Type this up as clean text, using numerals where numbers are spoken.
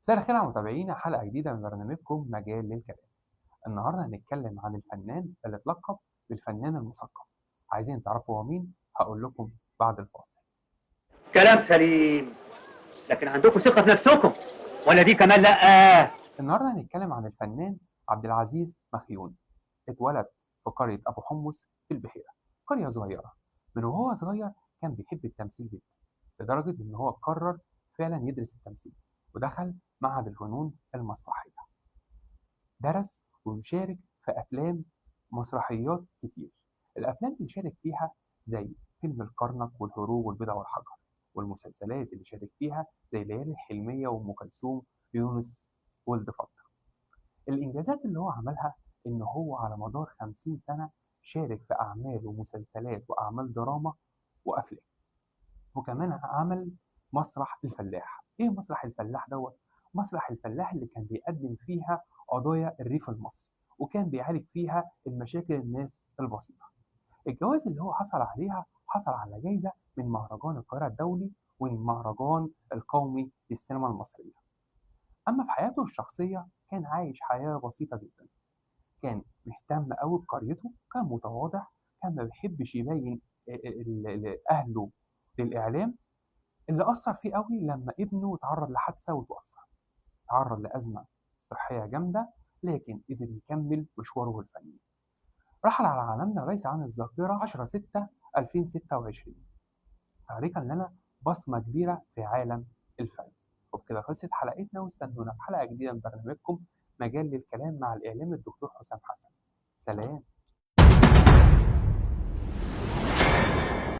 مساء الخير على متابعينا، حلقة جديدة من برنامجكم مجال للكلام. النهارده هنتكلم عن الفنان اللي اتلقب بالفنان المثقف. عايزين تعرفوا هو مين؟ هقول لكم بعد الفاصل. كلام سليم. لكن عندكم ثقة في نفسكم ولا دي كمان لأ؟ النهارده هنتكلم عن الفنان عبد العزيز مخيون. اتولد في قرية أبو حمص في البحيرة، قرية صغيرة. من وهو صغير كان بيحب التمثيل جدا، لدرجة إن هو قرر فعلا يدرس التمثيل ودخل معهد الفنون المسرحية. درس وشارك في أفلام مسرحيات كتير. الأفلام اللي شارك فيها زي فيلم الكرنك والهروب والبيضة والحجر، والمسلسلات اللي شارك فيها زي ليالي الحلمية وأم كلثوم يونس ولد فضل. الإنجازات اللي هو عملها إن هو على مدار 50 سنة شارك في أعمال ومسلسلات وأعمال دراما وأفلام. وكمان عمل مسرح الفلاح. ايه مسرح الفلاح دوت؟ مسرح الفلاح اللي كان بيقدم فيها قضايا الريف المصري، وكان بيعالج فيها المشاكل الناس البسيطة. الجوائز اللي هو حصل عليها، حصل على جايزة من مهرجان القاهرة الدولي والمهرجان القومي للسينما المصرية. أما في حياته الشخصية كان عايش حياة بسيطة جدا. كان مهتم قوي بقريته، كان متواضع، كان ما بيحبش يبين أهله للإعلام. اللي أثّر فيه أوي لمّا ابنه اتعرّض لحادثة واتوفّى، اتعرّض لأزمة صحية جامدة، لكن قدر يكمّل مشواره الفني. رحل على عالمنا ليس عن الذاكرة 10/6/2026، تاركًا لنا بصمة كبيرة في عالم الفن. وبكده خلصت حلقتنا، واستنونا في حلقة جديدة من برنامجكم مجال للكلام مع الإعلامي الدكتور حسام حسن. سلام.